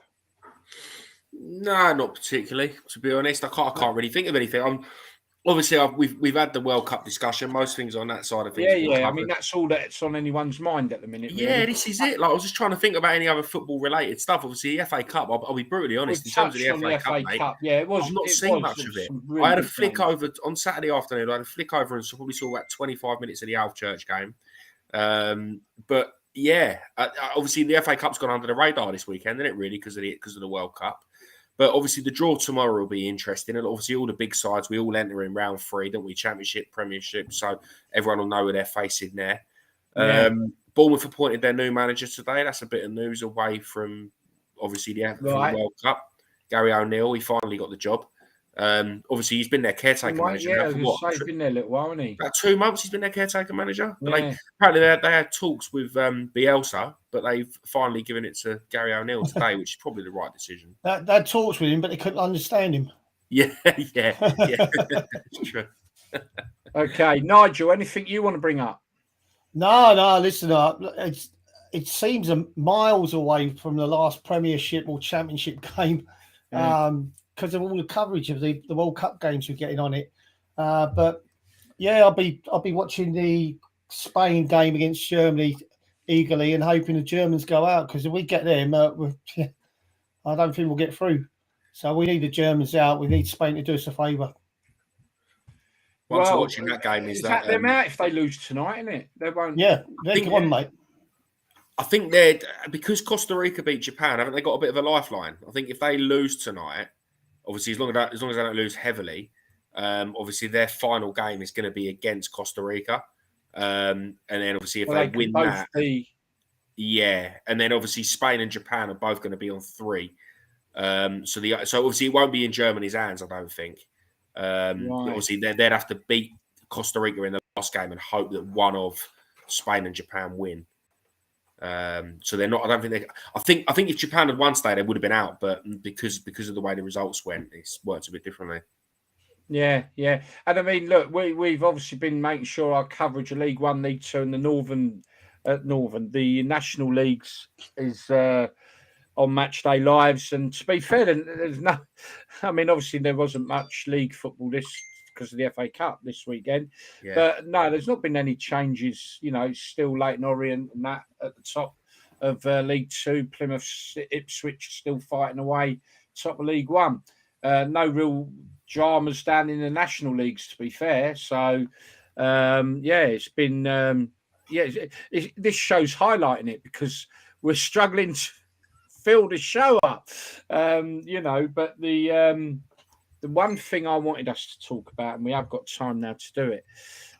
No, not particularly. To be honest, I can't really think of anything. obviously we've had the World Cup discussion. Most things on that side of things. Yeah. I mean, that's all that's on anyone's mind at the minute. Yeah, really. this is it. Like I was just trying to think about any other football related stuff. Obviously, the FA Cup. I'll be brutally honest. We've In terms of touched the on FA the Cup, FA mate, Cup. Yeah, it was. I've not it seen was much of it. some really I had a good flick games. over on Saturday afternoon. I had a flick over and probably saw about 25 minutes of the Alf Church game. But yeah, obviously the FA Cup's gone under the radar this weekend, isn't it? Really, because of the World Cup. But obviously the draw tomorrow will be interesting, and obviously all the big sides we all enter in round 3, don't we? Championship, Premiership, so everyone will know who they're facing there. Yeah. Bournemouth appointed their new manager today. That's a bit of news away from obviously from the World Cup. Gary O'Neill, he finally got the job. Obviously he's been their caretaker manager now for what? He's been there a little while, hasn't he? About 2 months he's been their caretaker manager. But Yeah. apparently they had talks with Bielsa, but they've finally given it to Gary O'Neill today, which is probably the right decision. They had talks with him, but they couldn't understand him. Yeah. It's true. Okay, Nigel, anything you want to bring up? No, listen up. It seems miles away from the last Premiership or Championship game because of all the coverage of the World Cup games we're getting on it. But yeah, I'll be watching the Spain game against Germany eagerly and hoping the Germans go out, because if we get them, I don't think we'll get through. So we need the Germans out. We need Spain to do us a favour. Watching that game is that them out if they lose tonight, isn't it? They won't. Yeah, come on, mate. I think they're because Costa Rica beat Japan, haven't they got a bit of a lifeline? I think if they lose tonight, obviously as long as they don't lose heavily, obviously their final game is going to be against Costa Rica, and then obviously if they win that, and then obviously Spain and Japan are both going to be on 3. So obviously it won't be in Germany's hands, I don't think. Obviously they'd have to beat Costa Rica in the last game and hope that one of Spain and Japan win. So they're not. I don't think they. I think if Japan had won today, they would have been out. But because of the way the results went, it's worked a bit differently. Yeah. And I mean, look, we've obviously been making sure our coverage of League One, League Two, and the national leagues is on Match Day Lives. And to be fair, there's no. I mean, obviously there wasn't much league football because of the FA Cup this weekend. Yeah. But no, there's not been any changes. You know, still Leyton Orient and that at the top of League Two. Plymouth, Ipswich still fighting away top of League One. No real dramas down in the national leagues, to be fair. So, it's been this show's highlighting it because we're struggling to fill the show up. But the one thing I wanted us to talk about, and we have got time now to do it,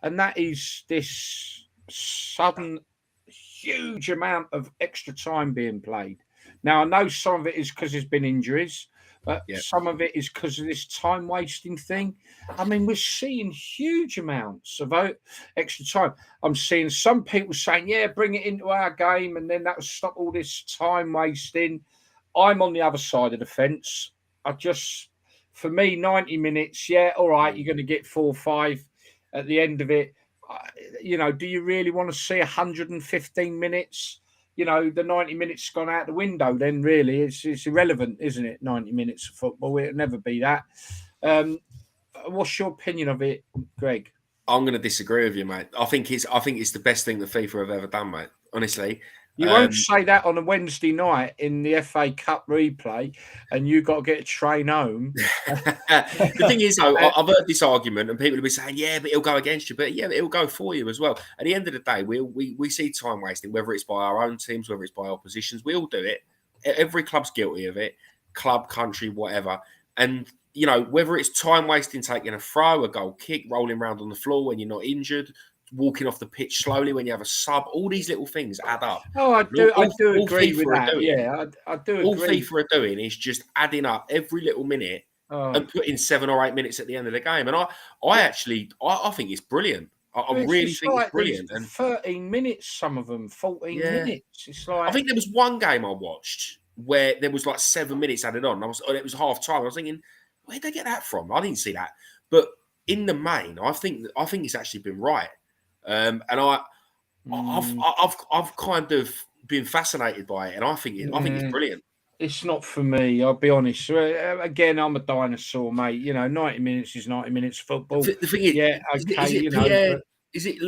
and that is this sudden huge amount of extra time being played. Now, I know some of it is because there's been injuries, but some of it is because of this time wasting thing. I mean, we're seeing huge amounts of extra time. I'm seeing some people saying, bring it into our game, and then that will stop all this time wasting. I'm on the other side of the fence. For me, 90 minutes, all right, you're going to get 4 or 5 at the end of it. Do you really want to see 115 minutes? The 90 minutes gone out the window, then really it's irrelevant, isn't it? 90 minutes of football, it'll never be that. What's your opinion of it, Greg? I'm going to disagree with you, mate. I think it's the best thing that FIFA have ever done, mate. Honestly. You won't say that on a Wednesday night in the FA Cup replay, and you got to get a train home. The thing is, though, I've heard this argument, and people will be saying, but it'll go against you. But it'll go for you as well. At the end of the day, we see time wasting, whether it's by our own teams, whether it's by oppositions. We all do it. Every club's guilty of it. Club, country, whatever. And, whether it's time wasting taking a throw, a goal kick, rolling around on the floor when you're not injured, walking off the pitch slowly when you have a sub, all these little things add up. Oh, I do agree with that. I do agree. All FIFA are doing is just adding up every little minute and putting 7 or 8 minutes at the end of the game. And I think it's brilliant. I really think it's brilliant. And 13 minutes, some of them, 14 minutes. It's like, I think there was one game I watched where there was like 7 minutes added on. It was half time. I was thinking, where'd they get that from? I didn't see that. But in the main, I think it's actually been right. And I've kind of been fascinated by it, and I think it's brilliant. It's not for me. I'll be honest. Again, I'm a dinosaur, mate. 90 minutes is 90 minutes football. The thing is, Yeah, is okay. it Pierre? Is it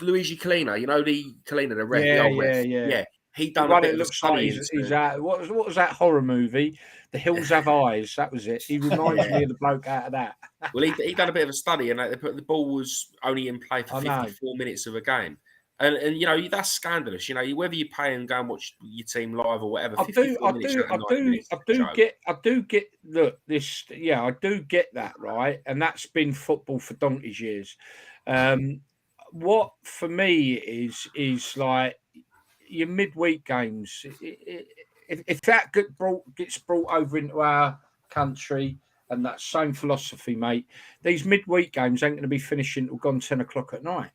Luigi Collina? The Collina, the ref, the Yeah, old yeah, ref. yeah. Yeah, he The done a one bit it of a looks like study he's into. out. What was that horror movie? The Hills Have Eyes. That was it. He reminds Yeah. me of the bloke out of that. Well, he done a bit of a study, and they put the ball was only in play for I know. 54 minutes of a game, and that's scandalous. Whether you pay and go and watch your team live or whatever, 54 minutes out of 90 minutes. I do get. Look, this. Yeah, I do get that, right? And that's been football for donkey's years. What for me is like your midweek games. If that gets brought over into our country and that same philosophy, mate, these midweek games ain't going to be finishing till gone 10 o'clock at night.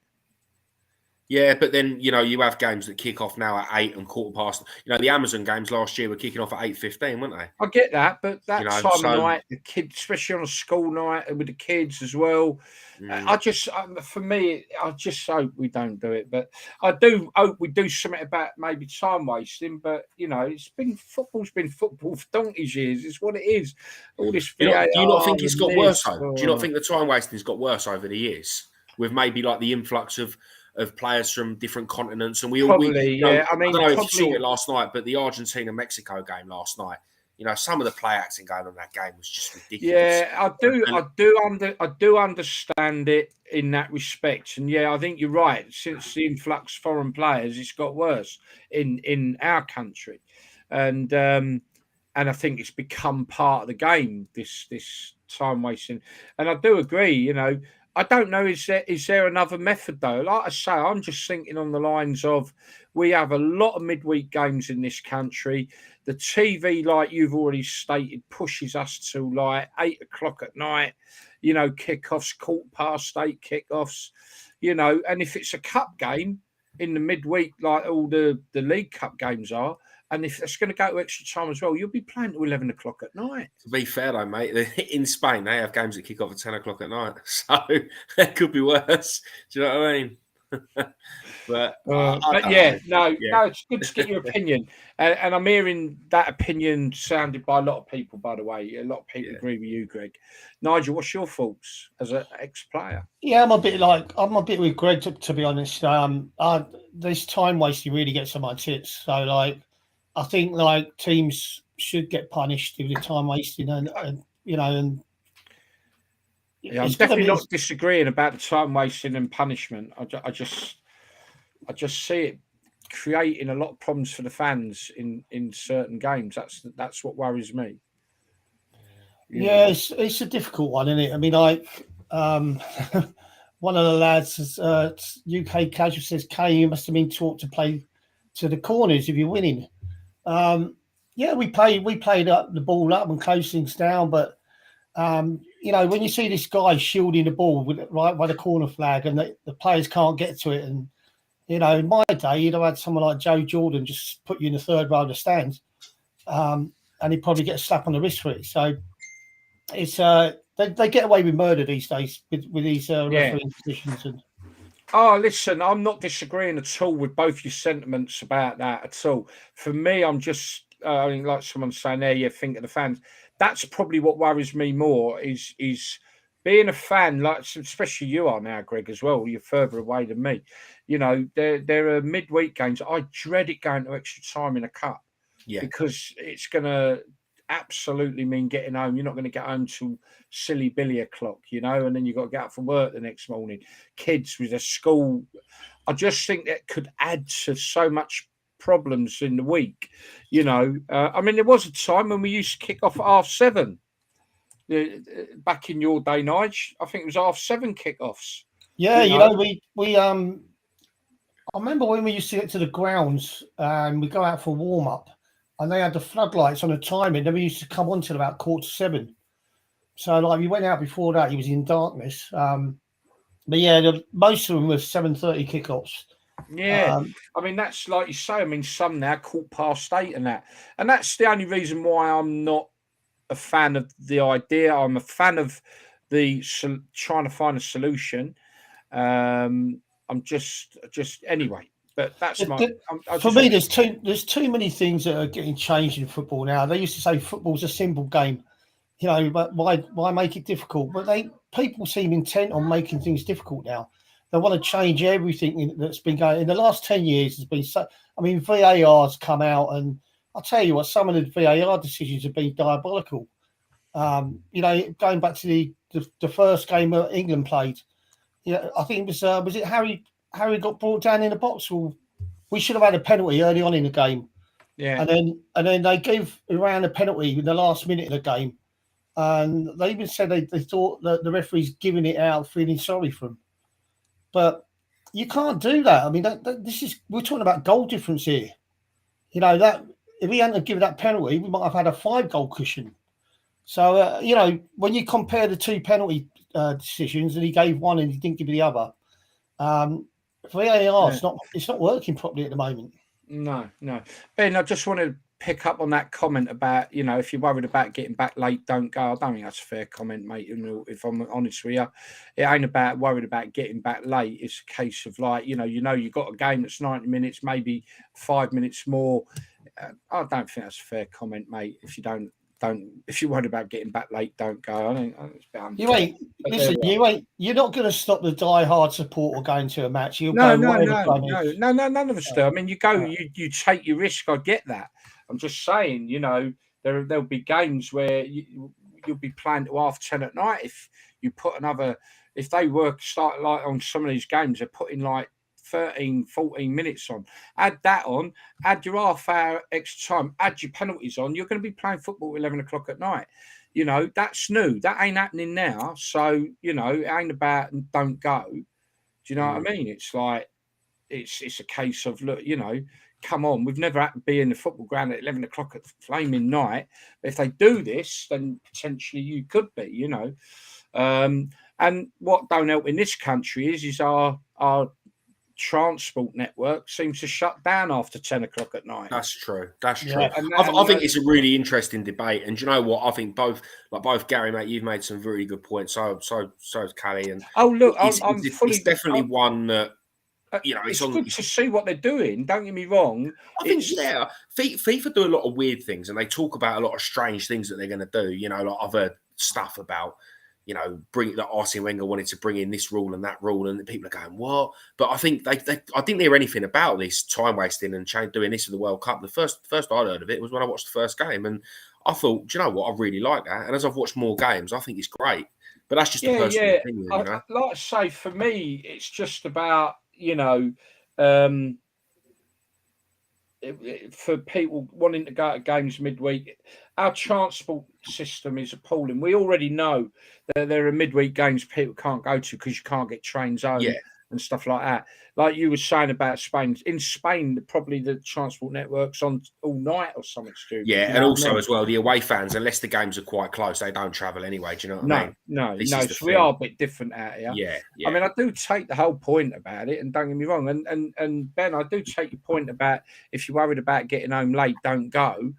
Yeah, but then you have games that kick off now at 8 and quarter past. The Amazon games last year were kicking off at 8:15, weren't they? I get that, but that time so- of night, the kids, especially on a school night with the kids as well. For me, I just hope we don't do it. But I do hope we do something about maybe time wasting. But football's been football for donkey's years. It's what it is. All this. Do you not think it's got worse? Do you not think the time wasting's got worse over the years with maybe like the influx of players from different continents, and yeah. I mean, don't know if you saw it last night, but the Argentina-Mexico game last night, some of the play acting going on in that game was just ridiculous. Yeah, I do understand it in that respect, and yeah, I think you're right. Since the influx of foreign players, it's got worse in our country, and I think it's become part of the game. This time wasting, and I do agree. I don't know. Is there another method though? Like I say, I'm just thinking on the lines of we have a lot of midweek games in this country. The TV, like you've already stated, pushes us to like 8 o'clock at night. Kickoffs, 8:15 kickoffs. And if it's a cup game in the midweek, like all the League Cup games are, and if it's going to go to extra time as well, you'll be playing to 11 o'clock at night. To be fair, though, mate, in Spain, they have games that kick off at 10 o'clock at night. So it could be worse. Do you know what I mean? but it's good to get your opinion. And I'm hearing that opinion sounded by a lot of people, by the way. A lot of people agree with you, Greg. Nigel, what's your thoughts as an ex-player? Yeah, I'm a bit with Greg, to be honest. This time wasting really gets on my tits. So, I think teams should get punished if the time wasting, and I'm definitely not disagreeing about the time wasting and punishment. I just see it creating a lot of problems for the fans in certain games. That's what worries me. Yeah, it's a difficult one, isn't it? I mean, one of the lads, UK casual says, "Kay, you must have been taught to play to the corners if you're winning." We played up the ball up and close things down, but when you see this guy shielding the ball right by the corner flag and the players can't get to it, and in my day you'd have had someone like Joe Jordan just put you in the third row of the stands, and he'd probably get a slap on the wrist for it. So it's they get away with murder these days with these refereeing positions. And oh, listen, I'm not disagreeing at all with both your sentiments about that at all. For me, I'm just like someone saying there, you think of the fans. That's probably what worries me more is being a fan, like especially you are now, Greg, as well. You're further away than me. There are midweek games. I dread it going to extra time in a cup because it's going to absolutely mean getting home. You're not going to get home till silly Billy o'clock, and then you've got to get up for work the next morning. Kids with a school. I just think that could add to so much problems in the week. I mean, there was a time when we used to kick off at 7:30. Back in your day, Nigel, I think it was 7:30 kickoffs. Yeah, we I remember when we used to get to the grounds and we go out for a warm up, and they had the floodlights on the timing. Then we used to come on till about 7:15. So we went out before that, it was in darkness. But yeah, most of them were 7:30 kickoffs. Yeah, I mean that's like you say. I mean some now 8:15 and that's the only reason why I'm not a fan of the idea. I'm a fan of the trying to find a solution. I'm just anyway. But that's my. For me, there's too many things that are getting changed in football now. They used to say football's a simple game, you know, but why make it difficult? But people seem intent on making things difficult now. They want to change everything that's been going in the last 10 years. Has been so. I mean, VAR's come out, and I'll tell you what, some of the VAR decisions have been diabolical. You know, going back to the first game that England played, yeah, I think it was it Harry got brought down in the box. Well, we should have had a penalty early on in the game. Yeah. And then they gave Iran a penalty in the last minute of the game. And they even said they thought that the referee's giving it out, feeling sorry for them. But you can't do that. I mean, we're talking about goal difference here. You know, that if he hadn't given that penalty, we might have had a 5-goal cushion. So, you know, when you compare the two penalty decisions, and he gave one and he didn't give the other, VAR, it's not working properly at the moment. No. Ben, I just want to pick up on that comment about, you know, if you're worried about getting back late, don't go. I don't think that's a fair comment, mate. You know, if I'm honest with you, it ain't about worried about getting back late. It's a case of like, you know, you've got a game that's 90 minutes, maybe 5 minutes more. I don't think that's a fair comment, mate. If you're worried about getting back late, don't go. I think it's a bit unfair. You're not going to stop the die-hard supporter going to a match. No, none of us do. I mean, you go, you take your risk. I get that. I'm just saying, you know, there'll be games where you'll be playing to 10:30 at night. If you put if they start like on some of these games, they're putting like 13, 14 minutes on. Add that on, add your half hour extra time, add your penalties on. You're going to be playing football at 11 o'clock at night. You know, that's new. That ain't happening now. So, you know, it ain't about don't go. Do you know what I mean? It's like, it's a case of, look, you know, come on. We've never had to be in the football ground at 11 o'clock at flaming night. But if they do this, then potentially you could be, you know. And what don't help in this country is our transport network seems to shut down after 10 o'clock at night. That's true. That's true. Yeah. I think it's a really interesting debate. And do you know what? I think both Gary, mate, you've made some really good points. So has Callie. And it's definitely one that, you know, it's good to see what they're doing. Don't get me wrong. I think FIFA do a lot of weird things, and they talk about a lot of strange things that they're going to do. You know, like I've heard stuff about, you know, that Arsene Wenger wanted to bring in this rule and that rule, and people are going, what? But I think I didn't hear anything about this time wasting and doing this in the World Cup. The first I heard of it was when I watched the first game, and I thought, do you know what? I really like that. And as I've watched more games, I think it's great. But that's just a personal opinion. You know? Like I say, for me, it's just about, you know, for people wanting to go to games midweek, our transport system is appalling. We already know that there are midweek games people can't go to because you can't get trains home and stuff like that. Like you were saying about Spain. In Spain, probably the transport network's on all night or something stupid. Yeah, and also as well, the away fans, unless the games are quite close, they don't travel anyway. Do you know what I mean? No. So we are a bit different out here. Yeah. I mean, I do take the whole point about it, and don't get me wrong. And Ben, I do take your point about if you're worried about getting home late, don't go.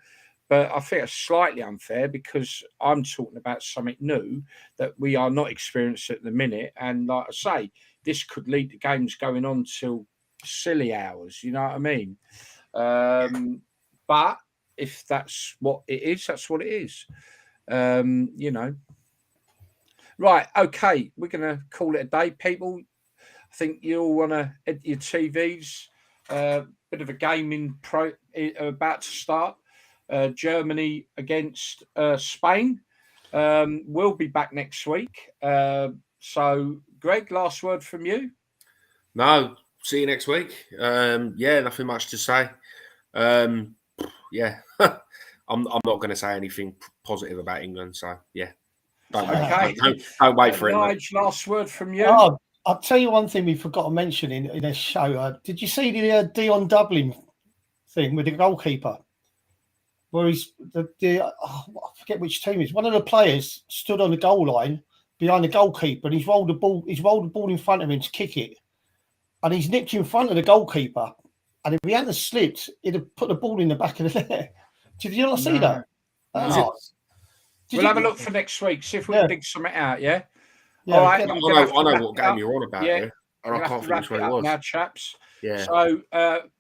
But I think it's slightly unfair because I'm talking about something new that we are not experiencing at the minute. And like I say, this could lead to games going on till silly hours. You know what I mean? But if that's what it is, that's what it is. You know. Right. Okay. We're going to call it a day, people. I think you all want to edit your TVs. Bit of a gaming about to start. Germany against Spain. We'll be back next week. So, Greg, last word from you? No, see you next week. Nothing much to say. I'm not going to say anything positive about England. So, yeah. Don't wait for it. Nigel, last word from you? Oh, I'll tell you one thing we forgot to mention in this show. Did you see the Dion Dublin thing with the goalkeeper? Where I forget which team it is. One of the players stood on the goal line behind the goalkeeper, and he's rolled the ball in front of him to kick it, and he's nipped in front of the goalkeeper. And if he hadn't slipped, he'd have put the ball in the back of the net. Did you not see that? We'll have a look for next week. See if we can dig something out. Yeah. All I right. know what game you're on about. Yeah. And We'll I have can't to think wrap which it one it up was. now, chaps. Yeah. So,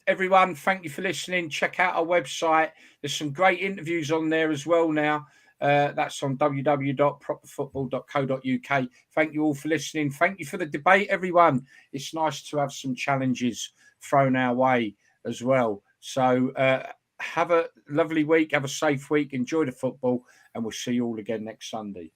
everyone, thank you for listening. Check out our website. There's some great interviews on there as well now. That's on www.properfootball.co.uk. Thank you all for listening. Thank you for the debate, everyone. It's nice to have some challenges thrown our way as well. So, have a lovely week. Have a safe week. Enjoy the football. And we'll see you all again next Sunday.